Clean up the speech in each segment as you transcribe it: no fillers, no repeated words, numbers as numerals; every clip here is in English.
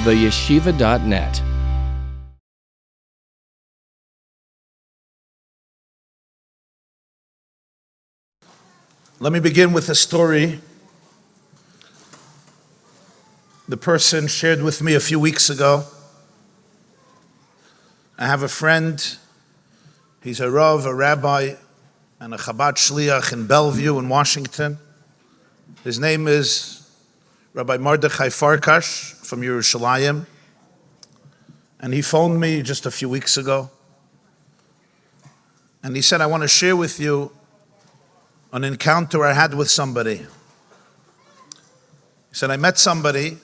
theyeshiva.net. Let me begin with a story the person shared with me a few weeks ago. I have a friend, he's a Rav, a rabbi, and a Chabad Shliach in Bellevue in Washington. His name is Rabbi Mordechai Farkash from Yerushalayim. And he phoned me just a few weeks ago. And he said, I want to share with you an encounter I had with somebody. He said, I met somebody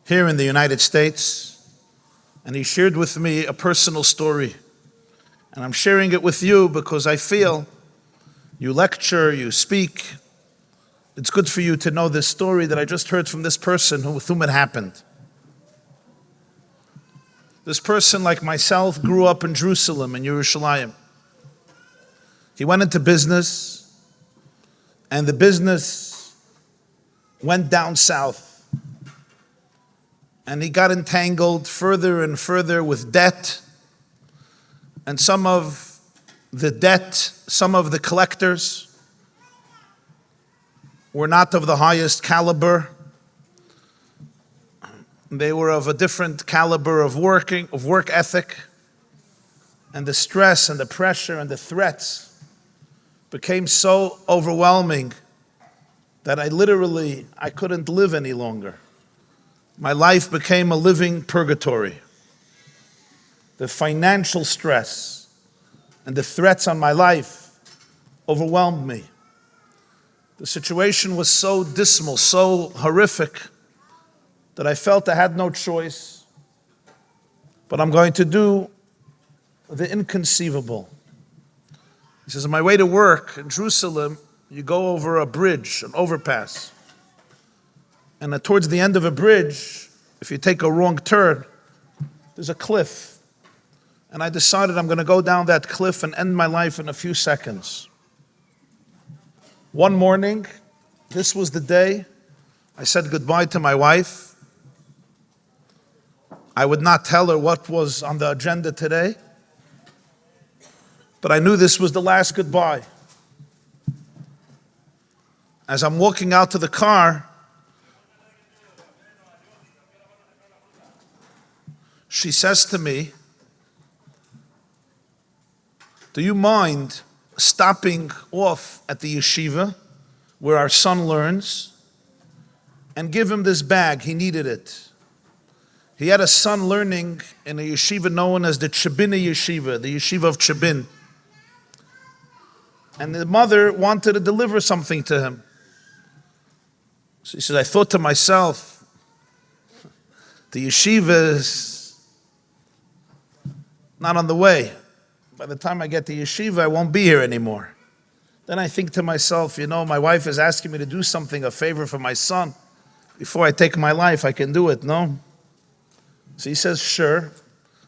here in the United States, and he shared with me a personal story. And I'm sharing it with you because I feel you lecture, you speak. It's good for you to know this story that I just heard from this person with whom it happened. This person, like myself, grew up in Jerusalem, in Yerushalayim. He went into business, and the business went down south. And he got entangled further and further with debt. And some of the collectors were not of the highest caliber. They were of a different caliber of work ethic. And the stress and the pressure and the threats became so overwhelming that I couldn't live any longer. My life became a living purgatory. The financial stress and the threats on my life overwhelmed me. The situation was so dismal, so horrific, that I felt I had no choice. But I'm going to do the inconceivable. He says, on my way to work in Jerusalem, you go over a bridge, an overpass. And towards the end of a bridge, if you take a wrong turn, there's a cliff. And I decided I'm going to go down that cliff and end my life in a few seconds. One morning, this was the day, I said goodbye to my wife. I would not tell her what was on the agenda today, but I knew this was the last goodbye. As I'm walking out to the car, she says to me, do you mind stopping off at the yeshiva where our son learns and give him this bag? He needed it. He had a son learning in a yeshiva known as the Chabad yeshiva, the yeshiva of Chabad. And the mother wanted to deliver something to him. So he said, I thought to myself, the yeshiva is not on the way. By the time I get to yeshiva, I won't be here anymore. Then I think to myself, my wife is asking me to do something, a favor for my son. Before I take my life, I can do it, no? So he says, sure.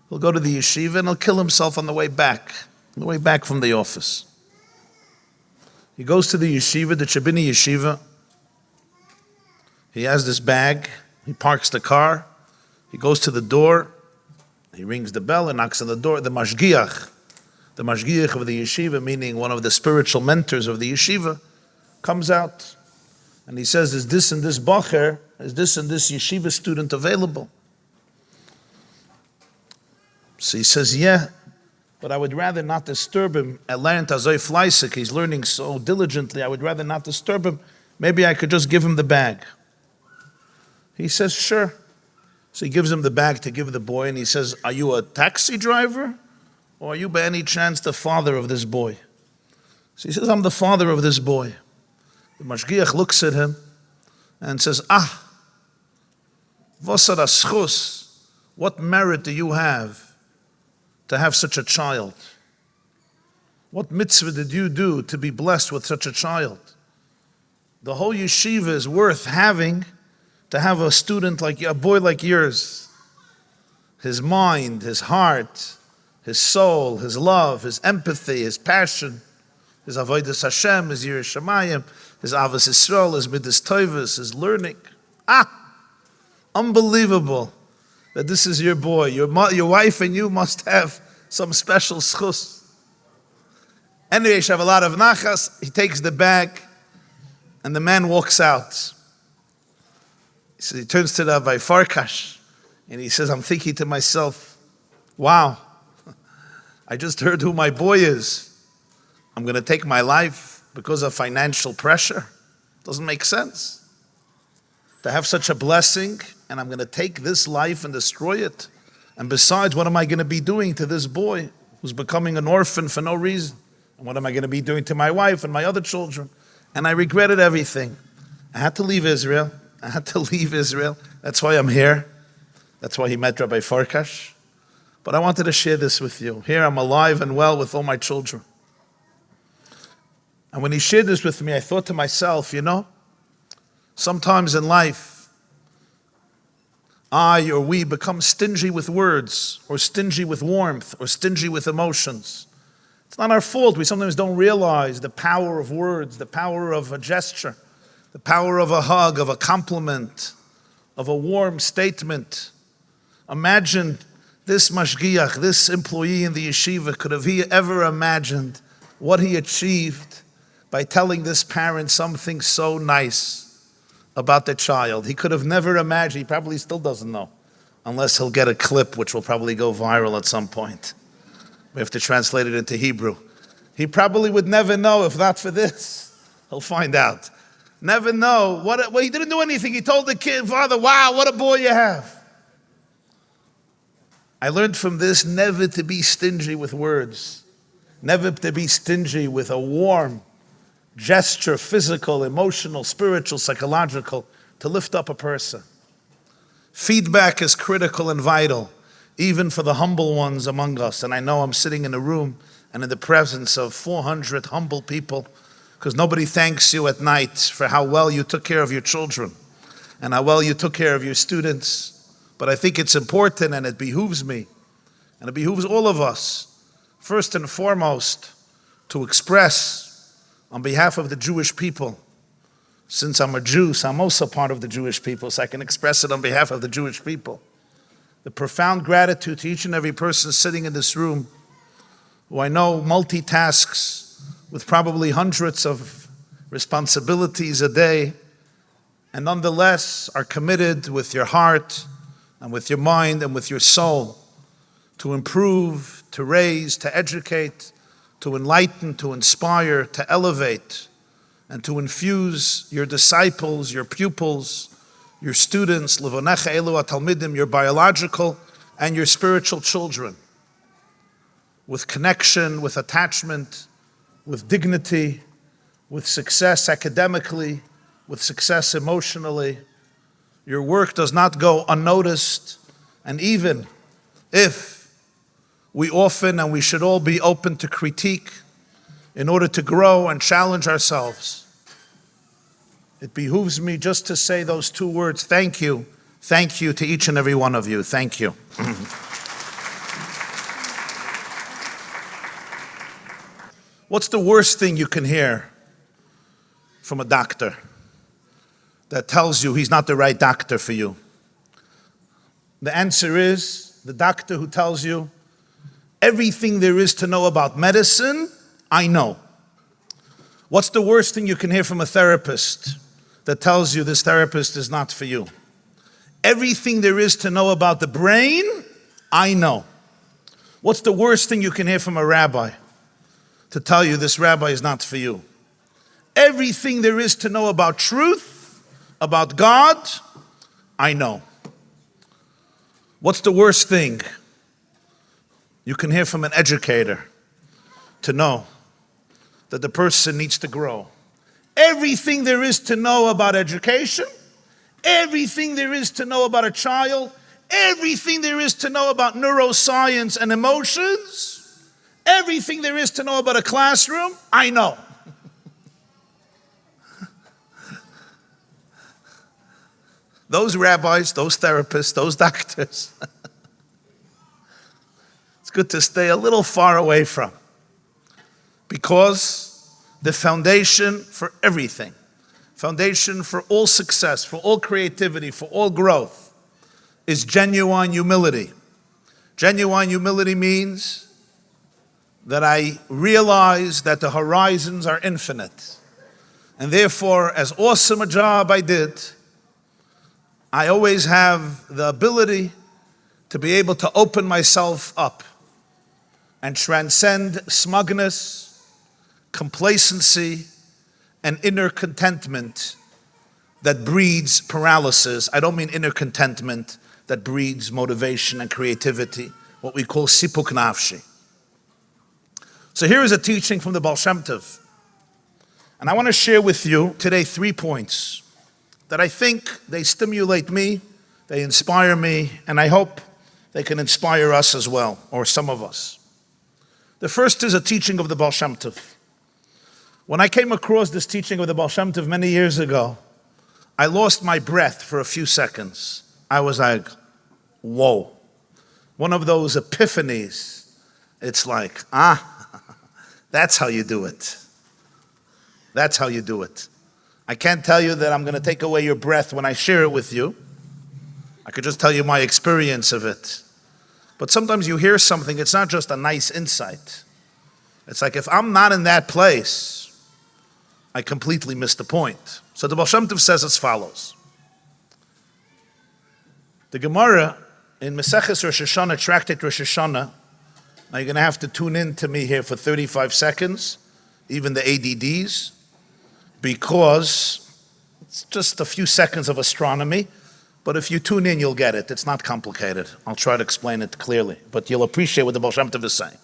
He'll go to the yeshiva and he'll kill himself on the way back from the office. He goes to the yeshiva, the Chabad yeshiva. He has this bag. He parks the car. He goes to the door. He rings the bell and knocks on the door. The Mashiachs of the yeshiva, meaning one of the spiritual mentors of the yeshiva, comes out. And he says, is this and this bacher, is this and this yeshiva student available? So he says, yeah, but I would rather not disturb him. He's learning so diligently, I would rather not disturb him. Maybe I could just give him the bag. He says, sure. So he gives him the bag to give the boy, and he says, are you a taxi driver? Or are you by any chance the father of this boy? So he says, I'm the father of this boy. The Mashiach looks at him and says, what merit do you have to have such a child? What mitzvah did you do to be blessed with such a child? The whole yeshiva is worth having to have a student like a boy like yours. His mind, his heart, his soul, his love, his empathy, his passion, his avodas Hashem, his Yerushalayim, his avos Yisrael, his midas tovos, his learning. Unbelievable that this is your boy. Your wife and you must have some special schus. Anyway, you have a lot of nachas. He takes the bag, and the man walks out. He turns to the Rabbi Farkash, and he says, I'm thinking to myself, wow, I just heard who my boy is. I'm going to take my life because of financial pressure. Doesn't make sense. To have such a blessing, and I'm going to take this life and destroy it. And besides, what am I going to be doing to this boy who's becoming an orphan for no reason? And what am I going to be doing to my wife and my other children? And I regretted everything. I had to leave Israel. That's why I'm here. That's why he met Rabbi Farkash. But I wanted to share this with you. Here I'm alive and well with all my children. And when he shared this with me, I thought to myself, sometimes in life, I or we become stingy with words, or stingy with warmth, or stingy with emotions. It's not our fault. We sometimes don't realize the power of words, the power of a gesture, the power of a hug, of a compliment, of a warm statement. Imagine this mashgiach, this employee in the yeshiva, could have he ever imagined what he achieved by telling this parent something so nice about the child. He could have never imagined, he probably still doesn't know, unless he'll get a clip which will probably go viral at some point. We have to translate it into Hebrew. He probably would never know if not for this. He'll find out. Never know. Well, he didn't do anything. He told the kid, Father, wow, what a boy you have. I learned from this never to be stingy with words. Never to be stingy with a warm gesture, physical, emotional, spiritual, psychological, to lift up a person. Feedback is critical and vital, even for the humble ones among us. And I know I'm sitting in a room and in the presence of 400 humble people, because nobody thanks you at night for how well you took care of your children and how well you took care of your students. But I think it's important, and it behooves me, and it behooves all of us, first and foremost, to express on behalf of the Jewish people. Since I'm a Jew, so I'm also part of the Jewish people, so I can express it on behalf of the Jewish people. The profound gratitude to each and every person sitting in this room, who I know multitasks with probably hundreds of responsibilities a day, and nonetheless are committed with your heart and with your mind and with your soul to improve, to raise, to educate, to enlighten, to inspire, to elevate, and to infuse your disciples, your pupils, your students, levonecha elu talmidim, your biological and your spiritual children, with connection, with attachment, with dignity, with success academically, with success emotionally. Your work does not go unnoticed, and even if we often, and we should all be open to critique in order to grow and challenge ourselves, it behooves me just to say those two words, thank you. Thank you to each and every one of you. Thank you. What's the worst thing you can hear from a doctor that tells you he's not the right doctor for you? The answer is the doctor who tells you, everything there is to know about medicine, I know. What's the worst thing you can hear from a therapist that tells you this therapist is not for you? Everything there is to know about the brain, I know. What's the worst thing you can hear from a rabbi to tell you this rabbi is not for you? Everything there is to know about truth, about God, I know. What's the worst thing you can hear from an educator to know that the person needs to grow? Everything there is to know about education, everything there is to know about a child, everything there is to know about neuroscience and emotions, everything there is to know about a classroom, I know. Those rabbis, those therapists, those doctors, it's good to stay a little far away from, because the foundation for everything, foundation for all success, for all creativity, for all growth, is genuine humility. Genuine humility means that I realize that the horizons are infinite. And therefore, as awesome a job I did, I always have the ability to be able to open myself up and transcend smugness, complacency, and inner contentment that breeds paralysis. I don't mean inner contentment that breeds motivation and creativity, what we call sipuk nafshi. So here is a teaching from the Bolshemative. And I want to share with you today 3 points that I think they stimulate me, they inspire me, and I hope they can inspire us as well, or some of us. The first is a teaching of the Bolshemative. When I came across this teaching of the Bolshemative many years ago, I lost my breath for a few seconds. I was like, whoa. One of those epiphanies. It's like, that's how you do it. That's how you do it. I can't tell you that I'm going to take away your breath when I share it with you. I could just tell you my experience of it. But sometimes you hear something, it's not just a nice insight. It's like if I'm not in that place, I completely miss the point. So the Bolshemative says as follows. The Gemara in Maseches Rosh Hashanah, Tractate Rosh Hashanah, now you're going to have to tune in to me here for 35 seconds, even the ADDs, because it's just a few seconds of astronomy, but if you tune in, you'll get it. It's not complicated. I'll try to explain it clearly, but you'll appreciate what the Bolshemative is saying.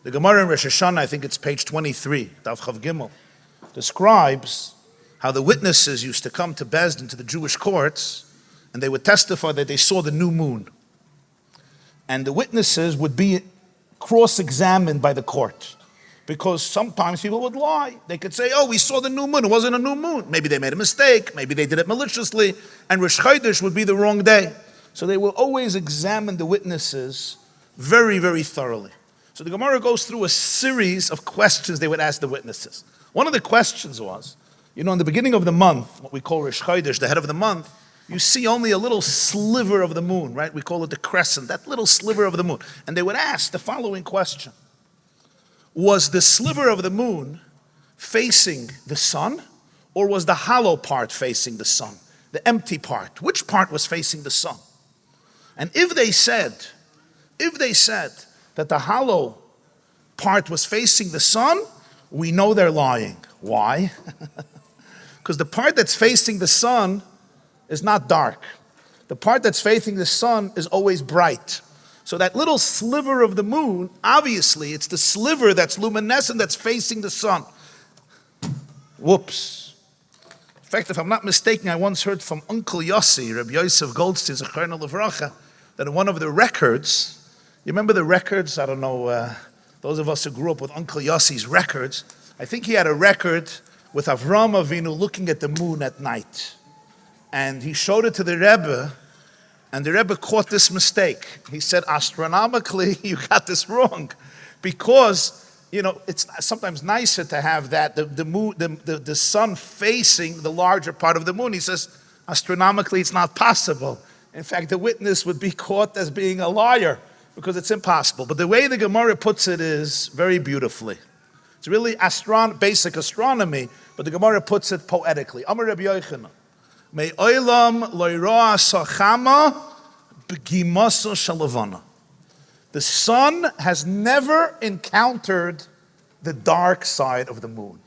The Gemara in Rosh Hashanah, I think it's page 23, Daf Chav Gimel, describes how the witnesses used to come to Bezdin, to the Jewish courts, and they would testify that they saw the new moon. And the witnesses would be cross-examined by the court. Because sometimes people would lie. They could say, we saw the new moon. It wasn't a new moon. Maybe they made a mistake. Maybe they did it maliciously. And Rosh Chodesh would be the wrong day. So they will always examine the witnesses very, very thoroughly. So the Gemara goes through a series of questions they would ask the witnesses. One of the questions was, in the beginning of the month, what we call Rosh Chodesh, the head of the month, you see only a little sliver of the moon, right? We call it the crescent, that little sliver of the moon. And they would ask the following question. Was the sliver of the moon facing the sun, or was the hollow part facing the sun? The empty part. Which part was facing the sun? And if they said that the hollow part was facing the sun, we know they're lying. Why? Because the part that's facing the sun is not dark. The part that's facing the sun is always bright. So that little sliver of the moon, obviously, it's the sliver that's luminescent that's facing the sun. Whoops. In fact, if I'm not mistaken, I once heard from Uncle Yossi, Rabbi Yosef Goldstein, Zecharna Levracha, that in one of the records, you remember the records? I don't know, those of us who grew up with Uncle Yossi's records, I think he had a record with Avram Avinu looking at the moon at night. And he showed it to the Rebbe, and the Rebbe caught this mistake. He said, astronomically, you got this wrong. Because, it's sometimes nicer to have that, the sun facing the larger part of the moon. He says, astronomically, it's not possible. In fact, the witness would be caught as being a liar, because it's impossible. But the way the Gemara puts it is very beautifully. It's really basic astronomy, but the Gemara puts it poetically. Amar Rabbi Yochanan. The sun has never encountered the dark side of the moon,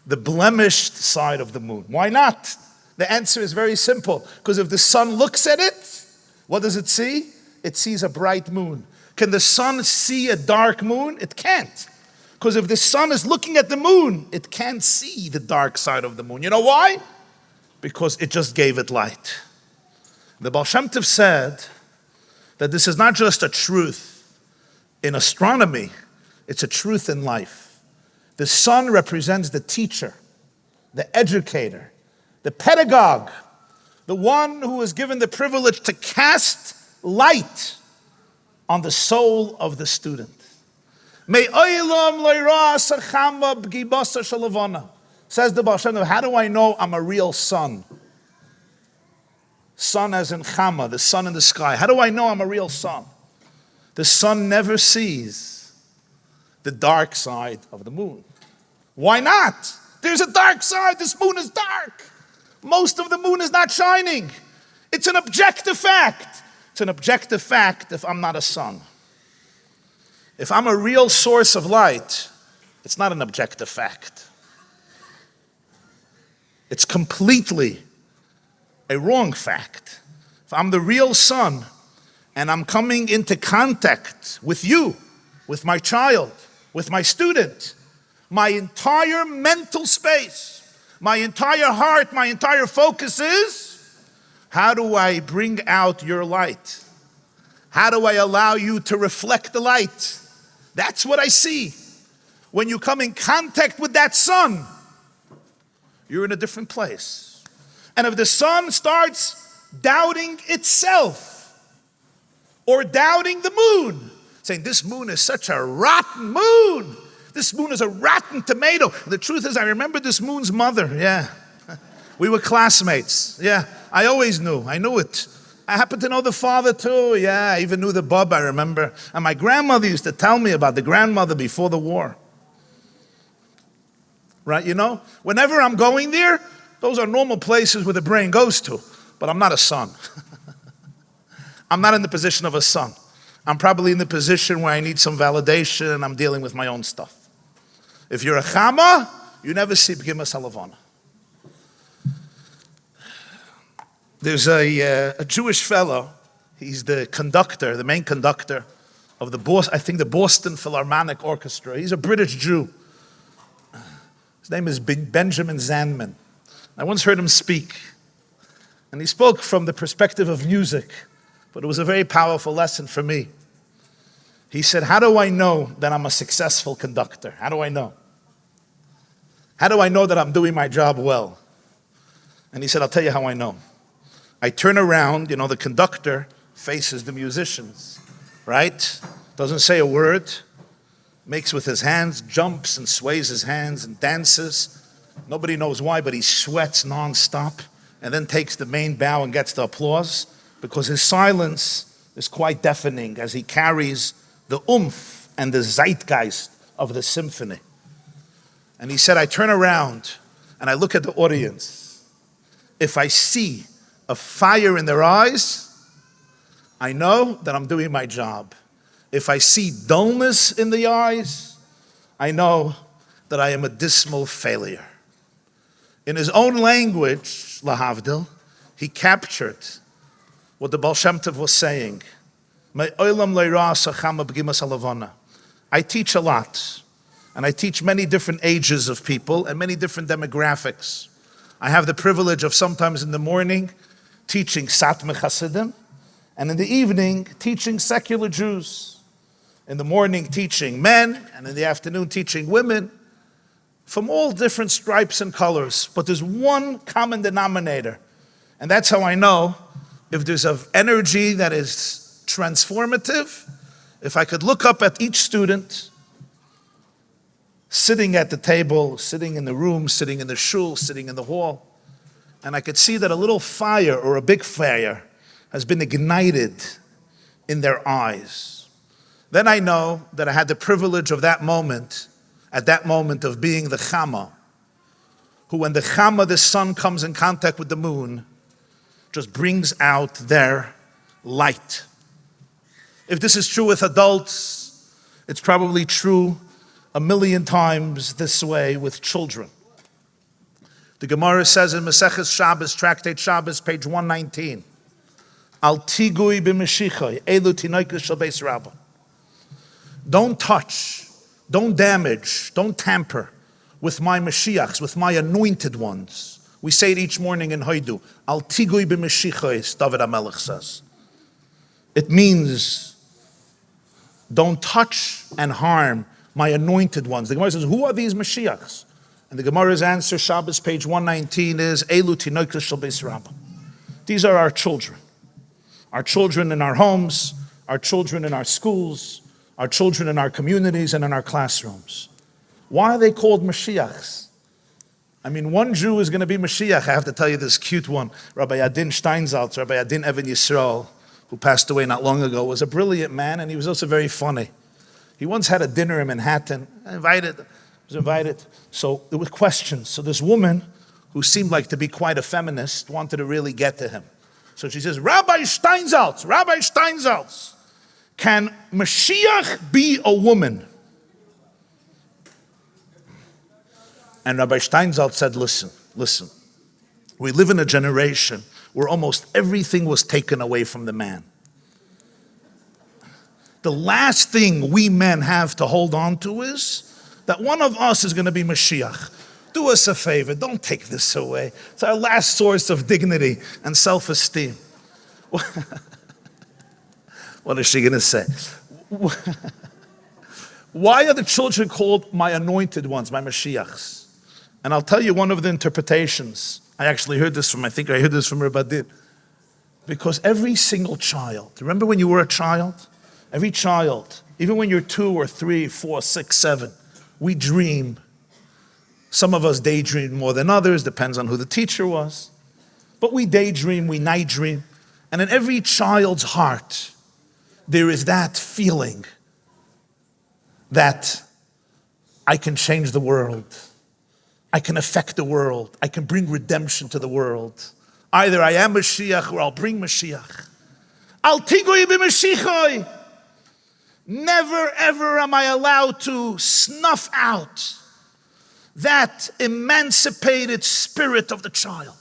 the blemished side of the moon. Why not? The answer is very simple. Because if the sun looks at it, what does it see? It sees a bright moon. Can the sun see a dark moon? It can't. Because if the sun is looking at the moon, it can't see the dark side of the moon. You know why? Because it just gave it light. The Bolshemative said that this is not just a truth in astronomy, it's a truth in life. The sun represents the teacher, the educator, the pedagogue, the one who is given the privilege to cast light on the soul of the student. Says the Bolshemative, how do I know I'm a real son? Sun as in Chama, the sun in the sky. How do I know I'm a real sun? The sun never sees the dark side of the moon. Why not? There's a dark side. This moon is dark. Most of the moon is not shining. It's an objective fact. It's an objective fact if I'm not a sun. If I'm a real source of light, it's not an objective fact. It's completely a wrong fact. If I'm the real sun and I'm coming into contact with you, with my child, with my student, my entire mental space, my entire heart, my entire focus is, how do I bring out your light? How do I allow you to reflect the light? That's what I see. When you come in contact with that sun, you're in a different place. And if the sun starts doubting itself or doubting the moon, saying this moon is such a rotten moon, this moon is a rotten tomato. The truth is, I remember this moon's mother. Yeah, we were classmates. Yeah, I always knew. I knew it. I happen to know the father too. Yeah, I even knew the bub, I remember. And my grandmother used to tell me about the grandmother before the war. Right, you know? Whenever I'm going there, those are normal places where the brain goes to. But I'm not a son. I'm not in the position of a son. I'm probably in the position where I need some validation and I'm dealing with my own stuff. If you're a chama, you never see B'gimas Halavana. There's a Jewish fellow. He's the conductor, the main conductor of the Boston Philharmonic Orchestra. He's a British Jew. His name is Benjamin Zandman. I once heard him speak, and he spoke from the perspective of music, but it was a very powerful lesson for me. He said, how do I know that I'm a successful conductor? How do I know? How do I know that I'm doing my job well? And he said, I'll tell you how I know. I turn around, you know, the conductor faces the musicians, right? Doesn't say a word, makes with his hands, jumps and sways his hands and dances. Nobody knows why, but he sweats nonstop and then takes the main bow and gets the applause because his silence is quite deafening as he carries the oomph and the zeitgeist of the symphony. And he said, I turn around and I look at the audience. If I see a fire in their eyes, I know that I'm doing my job. If I see dullness in the eyes, I know that I am a dismal failure. In his own language, lahavdil, he captured what the Bolshemative was saying. I teach a lot, and I teach many different ages of people and many different demographics. I have the privilege of sometimes in the morning teaching Satmar Hasidim, and in the evening teaching secular Jews. In the morning teaching men, and in the afternoon teaching women, from all different stripes and colors. But there's one common denominator, and that's how I know if there's an energy that is transformative. If I could look up at each student, sitting at the table, sitting in the room, sitting in the shul, sitting in the hall, and I could see that a little fire or a big fire has been ignited in their eyes. Then I know that I had the privilege of that moment, at that moment of being the Chama, who when the Chama, the sun, comes in contact with the moon, just brings out their light. If this is true with adults, it's probably true 1,000,000 times this way with children. The Gemara says in Maseches Shabbos, Tractate Shabbos, page 119, Al tigui b'mashiachs, elu tinoikos shel beis Rabba. Don't touch, don't damage, don't tamper with my Mashiachs, with my anointed ones. We say it each morning in Haidu. Al tigui b'mashiachs, David HaMelech says. It means don't touch and harm my anointed ones. The Gemara says, who are these Mashiachs? And the Gemara's answer, Shabbos, page 119, is Elu tinoikos shel beis Rabba. These are our children in our homes, our children in our schools, our children in our communities and in our classrooms. Why are they called Mashiachs? I mean, one Jew is going to be Mashiach. I have to tell you this cute one. Rabbi Adin Steinsaltz, Rabbi Adin Even Yisrael, who passed away not long ago, was a brilliant man, and he was also very funny. He once had a dinner in Manhattan. I was invited. So there were questions. So this woman, who seemed like to be quite a feminist, wanted to really get to him. So she says, Rabbi Steinsaltz, can Mashiach be a woman? And Rabbi Steinsaltz said, listen. We live in a generation where almost everything was taken away from the man. The last thing we men have to hold on to is that one of us is going to be Mashiach. Do us a favor, don't take this away. It's our last source of dignity and self-esteem. What is she going to say? Why are the children called my anointed ones, my Mashiachs? And I'll tell you one of the interpretations. I actually heard this from Rabbi Did. Because every single child, remember when you were a child? Every child, even when you're 2 or 3, 4, 6, 7, we dream. Some of us daydream more than others, depends on who the teacher was. But we daydream, we night dream. And in every child's heart, there is that feeling that I can change the world. I can affect the world. I can bring redemption to the world. Either I am Mashiach or I'll bring Mashiach. Al tigoi b'Mashiachoi. Never ever am I allowed to snuff out that emancipated spirit of the child.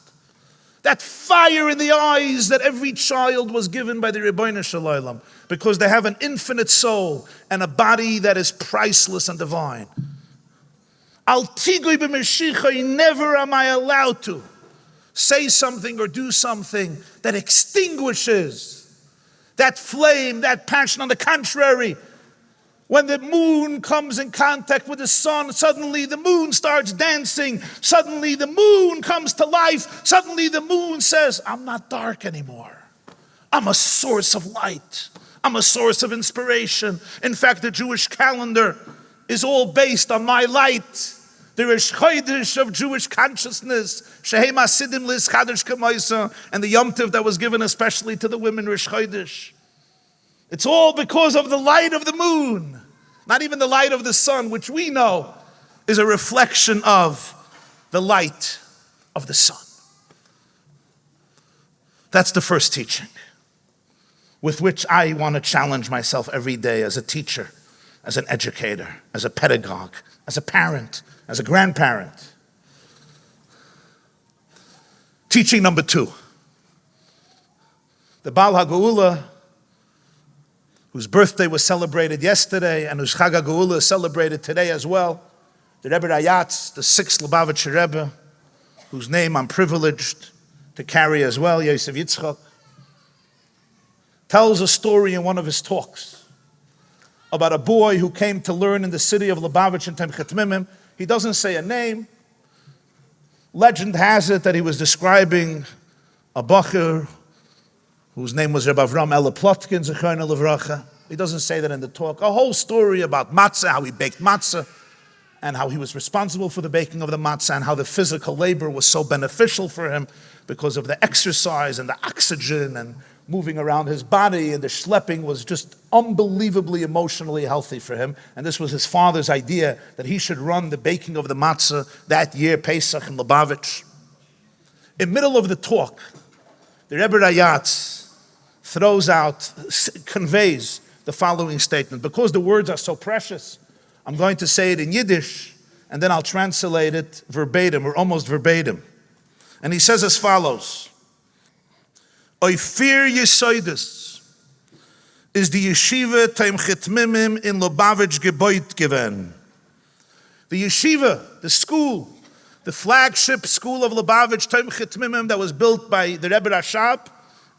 That fire in the eyes that every child was given by the Ribbono Shel Olam, because they have an infinite soul and a body that is priceless and divine. Al tigoi b'Mashiachoi, never am I allowed to say something or do something that extinguishes that flame, that passion. On the contrary, when the moon comes in contact with the sun, suddenly the moon starts dancing. Suddenly the moon comes to life. Suddenly the moon says, I'm not dark anymore. I'm a source of light. I'm a source of inspiration. In fact, the Jewish calendar is all based on my light. The Rosh Chodesh of Jewish consciousness, Shehem Hasidim Lis Chadash K'moisa, and the Yom Tov that was given especially to the women, Rosh Chodesh. It's all because of the light of the moon, not even the light of the sun, which we know is a reflection of the light of the sun. That's the first teaching with which I want to challenge myself every day as a teacher, as an educator, as a pedagogue, as a parent, as a grandparent. Teaching number 2. The Baal HaGeula, whose birthday was celebrated yesterday and whose Chag HaGeula is celebrated today as well, the Rebbe Rayatz, the 6th Lubavitcher Rebbe, whose name I'm privileged to carry as well, Yosef Yitzchak, tells a story in one of his talks about a boy who came to learn in the city of Lubavitch in Temchet Mimim. He doesn't say a name. Legend has it that he was describing a bacher whose name was Rabbi Avram Ella Plotkin, Zechariah Levracha. He doesn't say that in the talk. A whole story about matzah, how he baked matzah, and how he was responsible for the baking of the matzah, and how the physical labor was so beneficial for him because of the exercise and the oxygen and moving around his body, and the schlepping was just unbelievably emotionally healthy for him. And this was his father's idea, that he should run the baking of the matzah that year, Pesach in Lubavitch. In the middle of the talk, the Rebbe Rayatz conveys the following statement. Because the words are so precious, I'm going to say it in Yiddish, and then I'll translate it verbatim, or almost verbatim. And he says as follows: Oifir Yesoidus is the yeshiva Temchet Mimim in Lubavitch geboit given. The yeshiva, the school, the flagship school of Lubavitch, Temchet Mimim, that was built by the Rebbe Rashab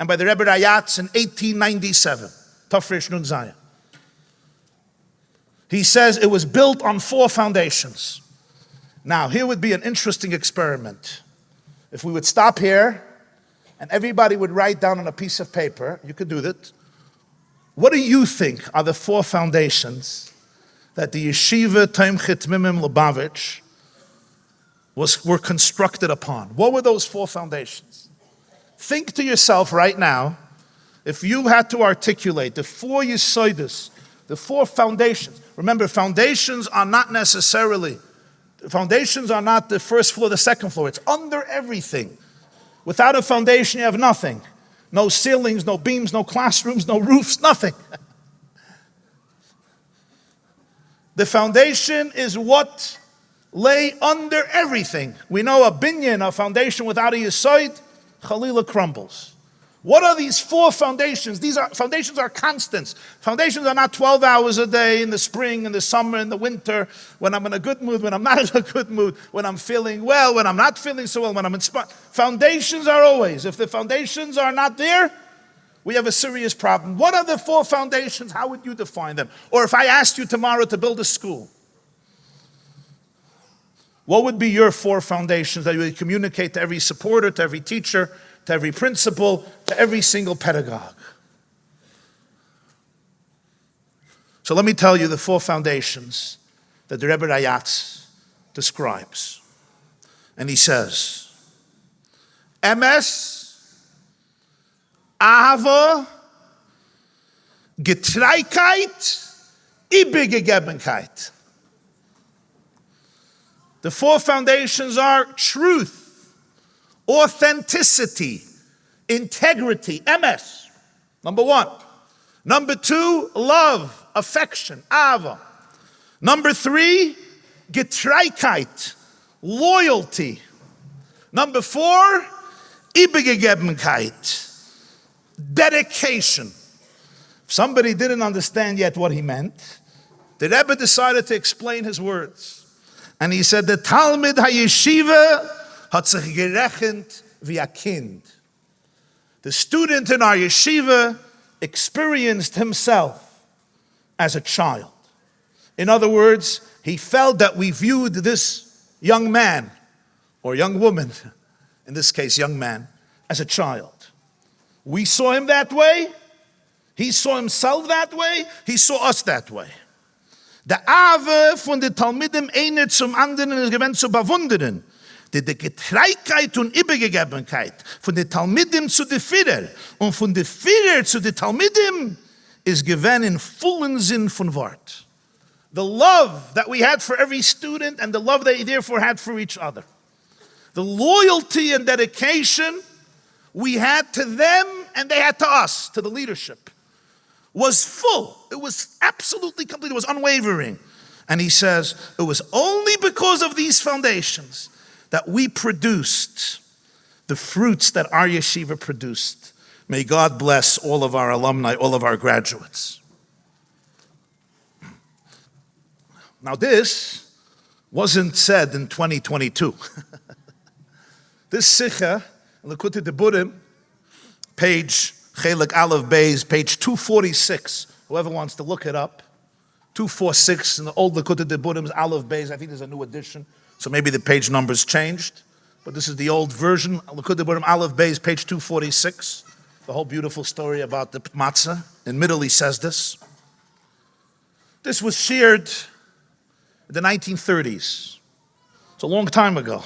and by the Rebbe Rayatz in 1897, Tafresh Nun Zayin. He says it was built on 4 foundations. Now, here would be an interesting experiment. If we would stop here and everybody would write down on a piece of paper, you could do that. What do you think are the 4 foundations that the yeshiva Temchet Mimim Lubavitch were constructed upon. What were those 4 foundations? Think to yourself right now, if you had to articulate the 4 Yesodis, the 4 foundations. Remember, foundations are not the first floor, the second floor. It's under everything. Without a foundation, you have nothing. No ceilings, no beams, no classrooms, no roofs, nothing. The foundation is what lay under everything. We know a binyan, a foundation without a yesod, Chalila crumbles. What are these 4 foundations? Foundations are constants. Foundations are not 12 hours a day in the spring, in the summer, in the winter, when I'm in a good mood, when I'm not in a good mood, when I'm feeling well, when I'm not feeling so well, when I'm inspired. Foundations are always. If the foundations are not there, we have a serious problem. What are the 4 foundations? How would you define them? Or if I asked you tomorrow to build a school, what would be your 4 foundations that you would communicate to every supporter, to every teacher, to every principal, to every single pedagogue? So let me tell you the 4 foundations that the Rebbe Rayatz describes. And he says, Emes, Ahava, Getreigkeit, Ibegegebenkeit. The 4 foundations are truth, authenticity, integrity, emes, number 1. Number 2, love, affection, ava. Number 3, Getreigkeit, loyalty. Number 4, Ibegegebenkeit, dedication. If somebody didn't understand yet what he meant, the Rebbe decided to explain his words. And he said, the Talmid HaYeshiva hat sich gerechnet wie a Kind. The student in our yeshiva experienced himself as a child. In other words, he felt that we viewed this young man, or young woman, in this case, young man, as a child. We saw him that way. He saw himself that way. He saw us that way. Der Ave von den Talmidim einer zum anderen ist gewesen zu bewundern. Die Getreigkeit und Übergegebenkeit von den Talmidim zu den Führer und von den Führer zu den Talmidim ist gewesen in vollen Sinn von Wort. The love that we had for every student and the love they therefore had for each other. The loyalty and dedication we had to them and they had to us, to the leadership, was full. It was absolutely complete. It was unwavering. And he says, it was only because of these foundations that we produced the fruits that our yeshiva produced. May God bless all of our alumni, all of our graduates. Now this wasn't said in 2022. This Sikha, Likutei Deburim, page Chelik Aleph Beis, page 246. Whoever wants to look it up. 246 in the old Likutei Deburim's Aleph Beis. I think there's a new edition, so maybe the page number's changed. But this is the old version. Likutei Deburim Aleph Beis, page 246. The whole beautiful story about the matzah. In middle he says this. This was shared in the 1930s. It's a long time ago.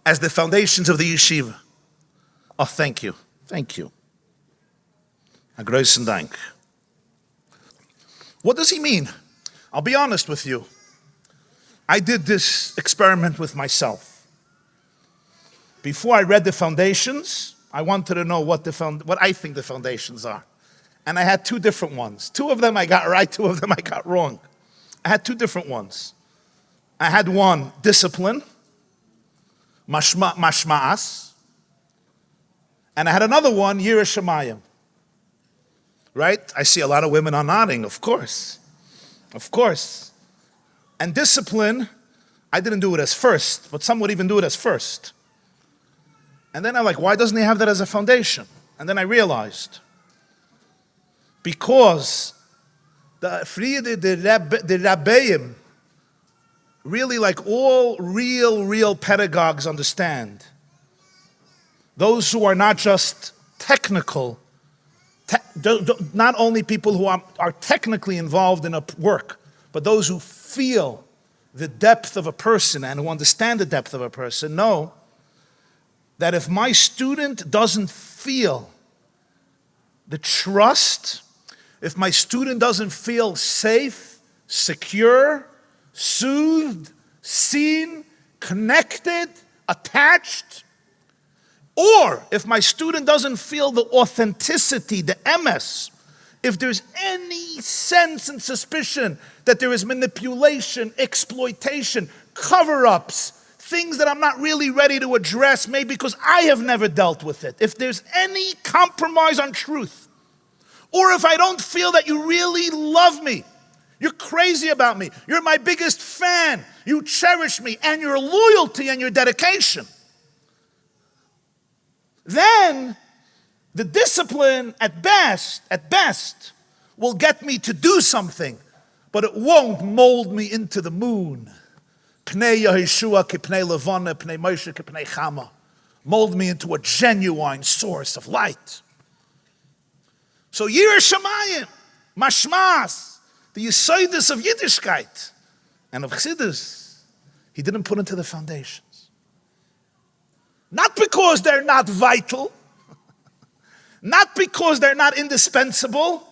As the foundations of the yeshiva. Oh, thank you. Thank you. A großen Dank. What does he mean? I'll be honest with you. I did this experiment with myself. Before I read the foundations, I wanted to know what I think the foundations are. And I had 2 different ones. 2 of them I got right, 2 of them I got wrong. I had 2 different ones. I had one, discipline, mashma'as, and I had another one, Yireh Shamayim. Right? I see a lot of women are nodding, of course. Of course. And discipline, I didn't do it as first, but some would even do it as first. And then I'm like, why doesn't he have that as a foundation? And then I realized, because the Rabbeim, really like all real pedagogues understand, those who are not just technical, not only people who are technically involved in a work, but those who feel the depth of a person and who understand the depth of a person know that if my student doesn't feel the trust, if my student doesn't feel safe, secure, soothed, seen, connected, attached, or if my student doesn't feel the authenticity, the emes, if there's any sense and suspicion that there is manipulation, exploitation, cover-ups, things that I'm not really ready to address, maybe because I have never dealt with it, if there's any compromise on truth, or if I don't feel that you really love me, you're crazy about me, you're my biggest fan, you cherish me, and your loyalty and your dedication, then the discipline at best, will get me to do something, but it won't mold me into the moon. Pnei Yehoshua kipnei levana, pnei Moshe kipnei chama. Mold me into a genuine source of light. So Yireh Shamayim, Mashmas, the Yesodus of Yiddishkeit and of Chassidus, he didn't put into the foundations. Not because they're not vital, not because they're not indispensable,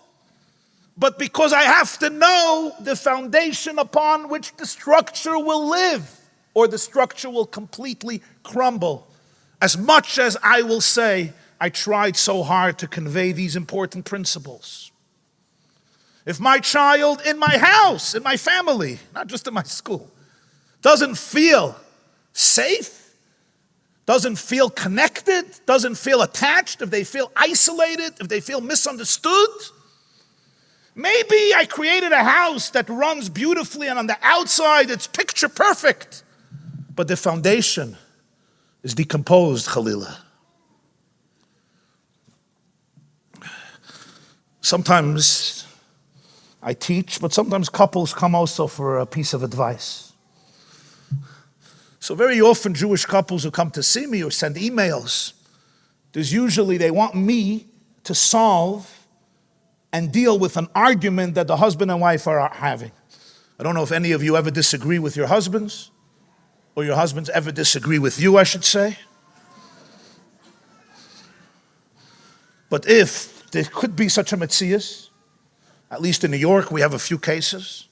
but because I have to know the foundation upon which the structure will live, or the structure will completely crumble. As much as I will say, I tried so hard to convey these important principles. If my child in my house, in my family, not just in my school, doesn't feel safe, doesn't feel connected, doesn't feel attached, if they feel isolated, if they feel misunderstood, maybe I created a house that runs beautifully and on the outside it's picture perfect, but the foundation is decomposed, Khalila. Sometimes I teach, but sometimes couples come also for a piece of advice. So very often Jewish couples who come to see me or send emails, there's usually they want me to solve and deal with an argument that the husband and wife are having. I don't know if any of you ever disagree with your husbands, or your husbands ever disagree with you, I should say. But if there could be such a metzias, at least in New York we have a few cases.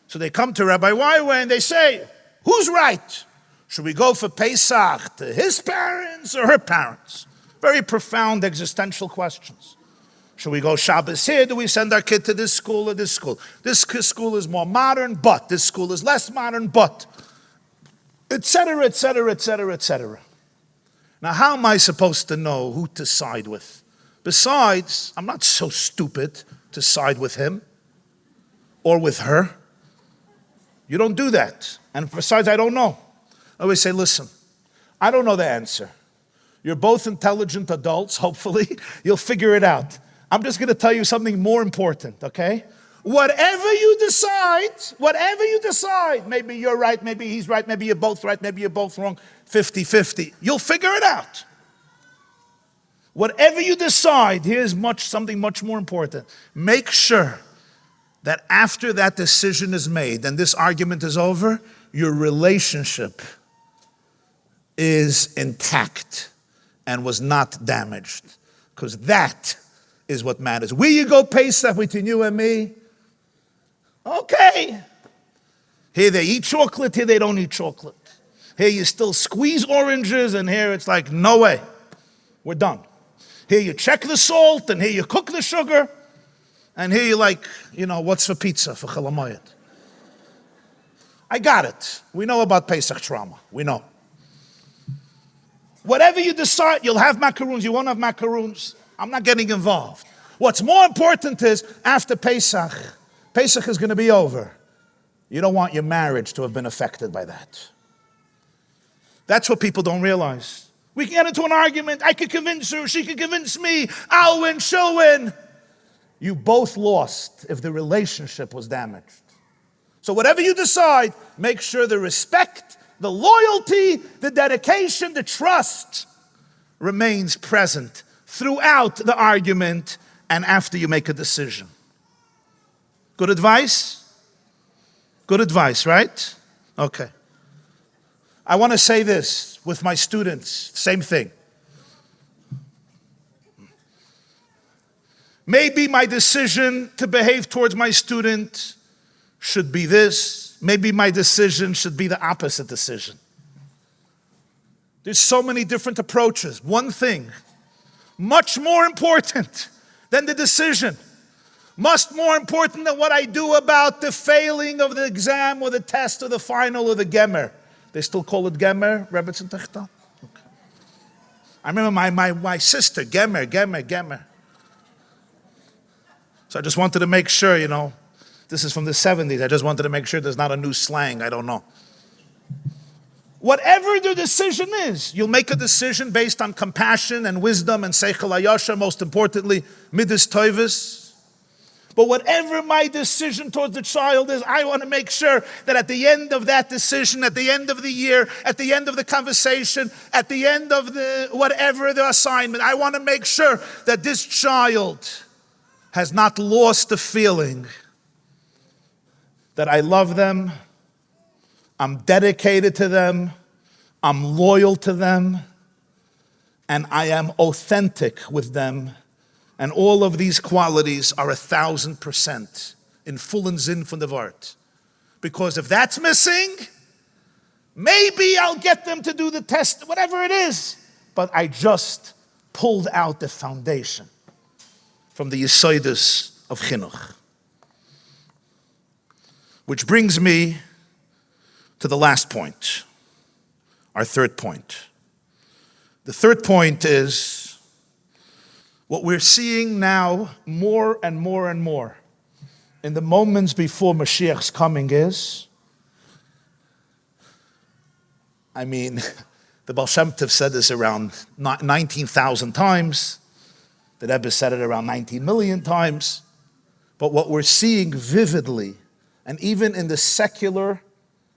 So they come to Rabbi YY and they say, who's right? Should we go for Pesach to his parents or her parents? Very profound existential questions. Should we go Shabbos here? Do we send our kid to this school or this school? This school is more modern, but this school is less modern, but, etc., etc., etc., etc. Now, how am I supposed to know who to side with? Besides, I'm not so stupid to side with him or with her. You don't do that. And besides, I don't know. I always say, listen, I don't know the answer. You're both intelligent adults, hopefully. You'll figure it out. I'm just going to tell you something more important, okay? Whatever you decide, maybe you're right, maybe he's right, maybe you're both right, maybe you're both wrong, 50-50. You'll figure it out. Whatever you decide, here's something much more important. Make sure that after that decision is made and this argument is over, your relationship is intact and was not damaged. Because that is what matters. Will you go Pesach between you and me? Okay. Here they eat chocolate, here they don't eat chocolate. Here you still squeeze oranges, and here it's like, no way. We're done. Here you check the salt, and here you cook the sugar, and here you like, what's for pizza, for chalamayat? I got it. We know about Pesach trauma. We know. Whatever you decide, you'll have macaroons, you won't have macaroons. I'm not getting involved. What's more important is, after Pesach is going to be over. You don't want your marriage to have been affected by that. That's what people don't realize. We can get into an argument. I could convince her, she could convince me. I'll win, she'll win. You both lost if the relationship was damaged. So whatever you decide, make sure the respect, the loyalty, the dedication, the trust remains present throughout the argument and after you make a decision. Good advice? Good advice, right? Okay. I want to say this with my students, same thing. Maybe my decision to behave towards my student should be this. Maybe my decision should be the opposite decision. There's so many different approaches. One thing, much more important than the decision, much more important than what I do about the failing of the exam or the test or the final or the gemer. They still call it gemer, Rebbetzin Techtal? Okay. I remember my sister, gemer. So I just wanted to make sure, this is from the 70s. I just wanted to make sure there's not a new slang. I don't know. Whatever the decision is, you'll make a decision based on compassion and wisdom and seichel hayashar, most importantly, midas toivus. But whatever my decision towards the child is, I want to make sure that at the end of that decision, at the end of the year, at the end of the conversation, at the end of whatever the assignment, I want to make sure that this child has not lost the feeling that I love them, I'm dedicated to them, I'm loyal to them, and I am authentic with them. And all of these qualities are 1,000% in full and zin from the Vart. Because if that's missing, maybe I'll get them to do the test, whatever it is. But I just pulled out the foundation from the Yesodus of Chinuch. Which brings me to the last point, our third point. The third point is what we're seeing now more and more and more in the moments before Mashiach's coming is, the Bolshemative said this around 19,000 times. The Rebbe said it around 19 million times. But what we're seeing vividly, and even in the secular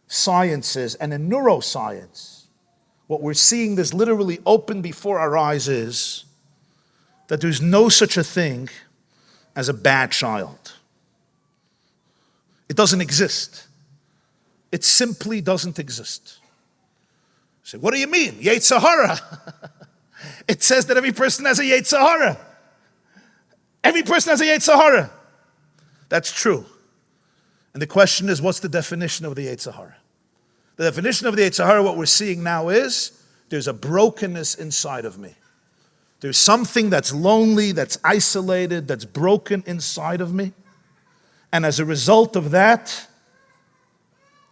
sciences and in neuroscience, what we're seeing that's literally open before our eyes is that there's no such a thing as a bad child. It doesn't exist. It simply doesn't exist. You say, what do you mean? Yetzer hara. It says that every person has a Yetzer hara. Every person has a Yetzer hara. That's true. And the question is, what's the definition of the Yetzer hara? The definition of the Yetzer hara, what we're seeing now is, there's a brokenness inside of me. There's something that's lonely, that's isolated, that's broken inside of me. And as a result of that,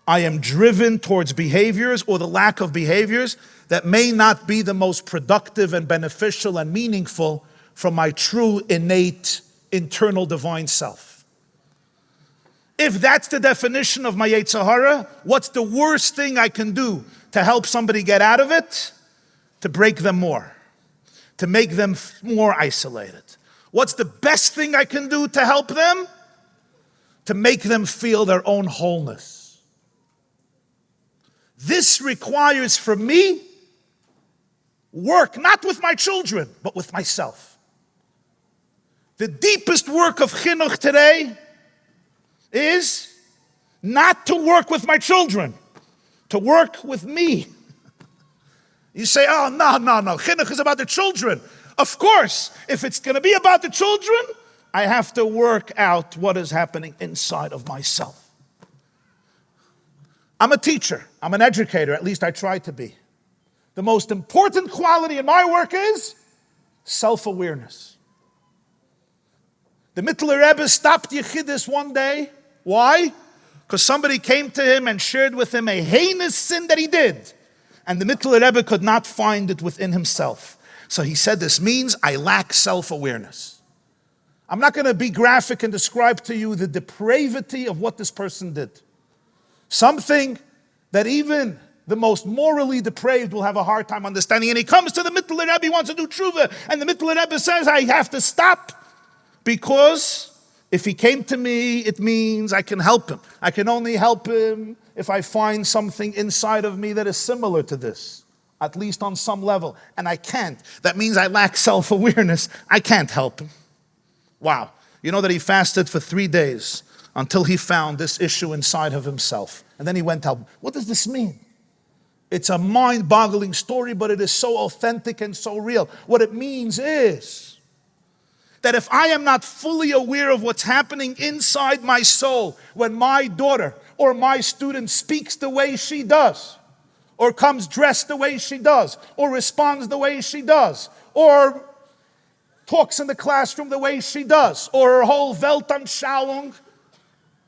I am driven towards behaviors or the lack of behaviors that may not be the most productive and beneficial and meaningful from my true, innate, internal divine self. If that's the definition of my Yetzer hara, what's the worst thing I can do to help somebody get out of it? To break them more. To make them more isolated. What's the best thing I can do to help them? To make them feel their own wholeness. This requires for me work, not with my children, but with myself. The deepest work of chinuch today is not to work with my children, to work with me. You say, oh, no. Chinuch is about the children. Of course, if it's going to be about the children, I have to work out what is happening inside of myself. I'm a teacher. I'm an educator. At least I try to be. The most important quality in my work is self-awareness. The Mittler Rebbe stopped Yechidus one day. Why? Because somebody came to him and shared with him a heinous sin that he did. And the Mittler Rebbe could not find it within himself. So he said, this means I lack self-awareness. I'm not going to be graphic and describe to you the depravity of what this person did. Something that even the most morally depraved will have a hard time understanding. And he comes to the Mittler Rebbe, he wants to do tshuva. And the Mittler Rebbe says, I have to stop because if he came to me, it means I can help him. I can only help him if I find something inside of me that is similar to this, at least on some level. And I can't. That means I lack self-awareness. I can't help him. Wow. You know that he fasted for 3 days until he found this issue inside of himself. And then he went out. What does this mean? It's a mind-boggling story, but it is so authentic and so real. What it means is that if I am not fully aware of what's happening inside my soul when my daughter or my student speaks the way she does, or comes dressed the way she does, or responds the way she does, or talks in the classroom the way she does, or her whole Weltanschauung,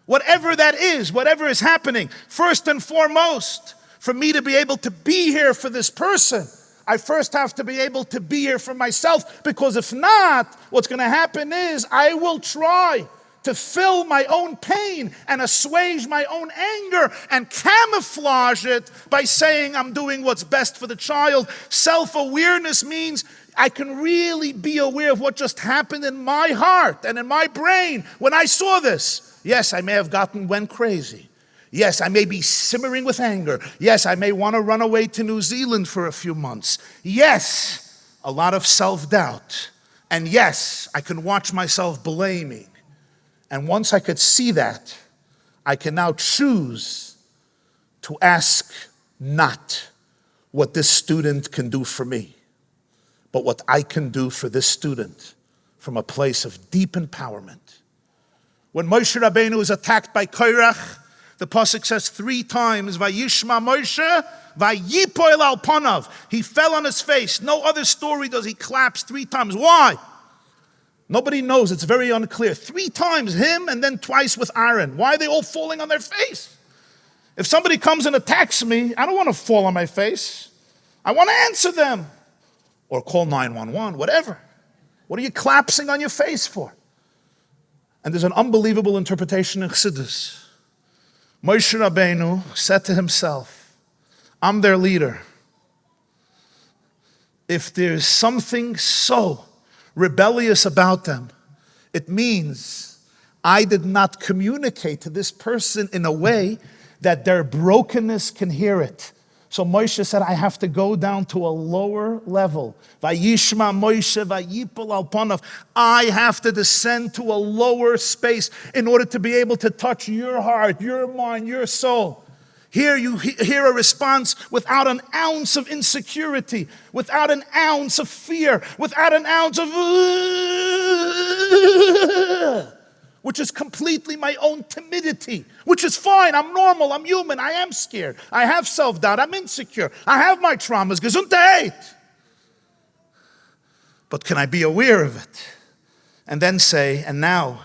whatever that is, whatever is happening, first and foremost, for me to be able to be here for this person, I first have to be able to be here for myself, because if not, what's going to happen is I will try to fill my own pain and assuage my own anger and camouflage it by saying I'm doing what's best for the child. Self-awareness means I can really be aware of what just happened in my heart and in my brain when I saw this. Yes, I may have went crazy. Yes, I may be simmering with anger. Yes, I may want to run away to New Zealand for a few months. Yes, a lot of self-doubt. And yes, I can watch myself blaming. And once I could see that, I can now choose to ask not what this student can do for me, but what I can do for this student from a place of deep empowerment. When Moshe Rabbeinu was attacked by Korach, the pasuk says 3 times, Vayishma Moshe, Vayipoil al panav. He fell on his face. No other story does he collapse 3 times. Why? Nobody knows. It's very unclear. 3 times him and then twice with Aaron. Why are they all falling on their face? If somebody comes and attacks me, I don't want to fall on my face. I want to answer them. Or call 911, whatever. What are you collapsing on your face for? And there's an unbelievable interpretation in Chassidus. Moshe Rabbeinu said to himself, I'm their leader. If there's something so rebellious about them, it means I did not communicate to this person in a way that their brokenness can hear it. So Moshe said, I have to go down to a lower level. Vayishma Moshe vayipol al panav. I have to descend to a lower space in order to be able to touch your heart, your mind, your soul. Here you hear a response without an ounce of insecurity, without an ounce of fear, without an ounce of which is completely my own timidity, which is fine. I'm normal, I'm human, I am scared. I have self-doubt, I'm insecure. I have my traumas, Gesundheit. But can I be aware of it? And then say, and now,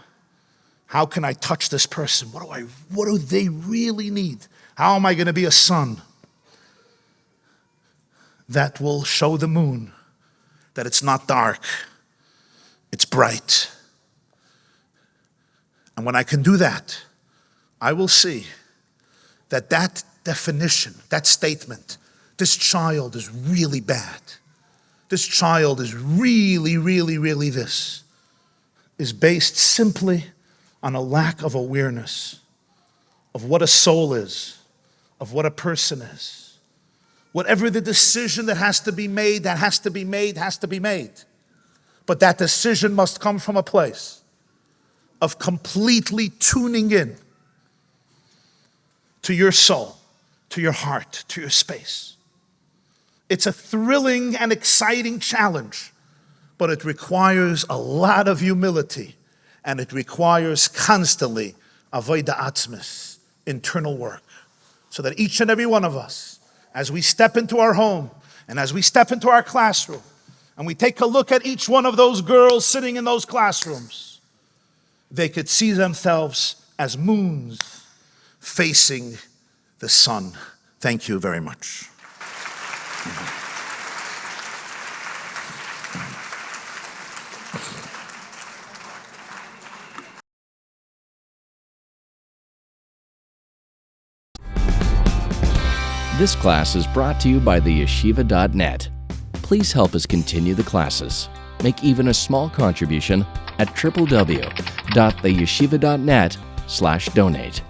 how can I touch this person? What do they really need? How am I going to be a son that will show the moon that it's not dark, it's bright? And when I can do that, I will see that that definition, that statement, this child is really bad, this child is really, really, really this, is based simply on a lack of awareness of what a soul is, of what a person is. Whatever the decision that has to be made, has to be made. But that decision must come from a place of completely tuning in to your soul, to your heart, to your space. It's a thrilling and exciting challenge, but it requires a lot of humility, and it requires constantly avodah atzmis, internal work. So that each and every one of us, as we step into our home and as we step into our classroom and we take a look at each one of those girls sitting in those classrooms, they could see themselves as moons facing the sun. Thank you very much. This class is brought to you by theyeshiva.net. Please help us continue the classes. Make even a small contribution at www.theyeshiva.net/donate.